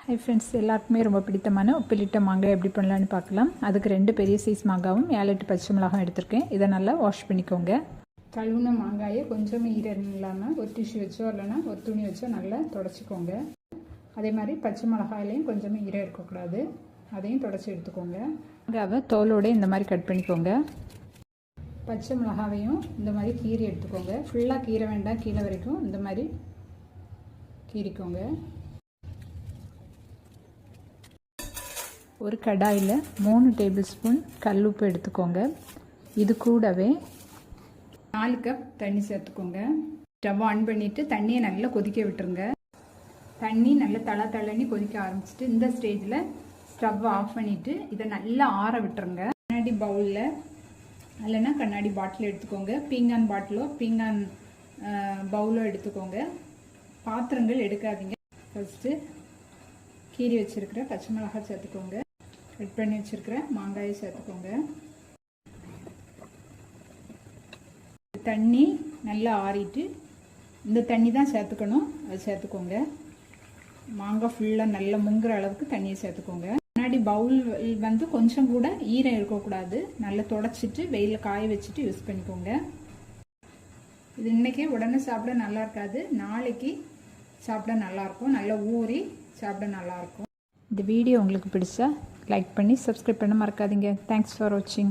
Hi friends, எல்லாருக்குமே ரொம்ப பிடித்தமான உப்பிலிட்ட மாங்காய் எப்படி பண்ணலான்னு பார்க்கலாம். அதுக்கு 2 பெரிய சைஸ் மாங்காவும் 7-8 பச்சை மிளகாயும் எடுத்திருக்கேன். இதை நல்லா வாஷ் பண்ணிக்கோங்க. கழுவுன மாங்காயை கொஞ்சம் ஈரம் இல்லாமல் ஒரு டிஷ்யூ வச்சோ இல்லைன்னா ஒரு துணி வச்சோ நல்லா தொடச்சிக்கோங்க. அதே மாதிரி பச்சை மிளகாயிலையும் கொஞ்சம் ஈரம் இருக்கக்கூடாது, அதையும் தொடச்சி எடுத்துக்கோங்க. மாங்காவை தோலோடு இந்த மாதிரி கட் பண்ணிக்கோங்க. பச்சை மிளகாவையும் இந்த மாதிரி கீரி எடுத்துக்கோங்க. ஃபுல்லாக கீரை வேண்டாம், கீழே வரைக்கும் இந்த மாதிரி கீரிக்கோங்க. ஒரு கடாயில் 3 டேபிள் ஸ்பூன் கல்லுப்பு எடுத்துக்கோங்க. இது கூடவே 4 கப் தண்ணி சேர்த்துக்கோங்க. ஸ்டவ் ஆன் பண்ணிவிட்டு தண்ணியை நல்லா கொதிக்க விட்டுருங்க. தண்ணி நல்லா தளன்னு கொதிக்க ஆரம்பிச்சிட்டு இந்த ஸ்டேஜில் ஸ்டவ் ஆஃப் பண்ணிவிட்டு இதை நல்லா ஆற விட்டுருங்க. கண்ணாடி பவுலில் இல்லைன்னா கண்ணாடி பாட்டில் எடுத்துக்கோங்க. பீங்கான் பாட்டிலோ பீங்கான் பவுலோ எடுத்துக்கோங்க. பாத்திரங்கள் எடுக்காதீங்க. ஃபஸ்ட்டு கீரி வச்சுருக்கிற பச்சை மிளகாய் சேர்த்துக்கோங்க. கட் பண்ணி வச்சுருக்கிற மாங்காயை சேர்த்துக்கோங்க. தண்ணி நல்லா ஆறிட்டு இந்த தண்ணி தான் சேர்த்துக்கணும், அது சேர்த்துக்கோங்க. மாங்காய் ஃபுல்லாக நல்லா முங்குற அளவுக்கு தண்ணியை சேர்த்துக்கோங்க. முன்னாடி பவுல் வந்து கொஞ்சம் கூட ஈரம் இருக்கக்கூடாது. நல்லா தொடச்சிட்டு வெயிலில் காய வச்சுட்டு யூஸ் பண்ணிக்கோங்க. இது இன்றைக்கே உடனே சாப்பிட நல்லா இருக்காது, நாளைக்கு சாப்பிட நல்லாயிருக்கும். நல்லா ஊறி சாப்பிட நல்லாயிருக்கும். இந்த வீடியோ உங்களுக்கு பிடிச்சா லைக் பண்ணி சப்ஸ்கிரைப் பண்ண மறக்காதீங்க. தேங்க்ஸ் ஃபார் வாட்சிங்.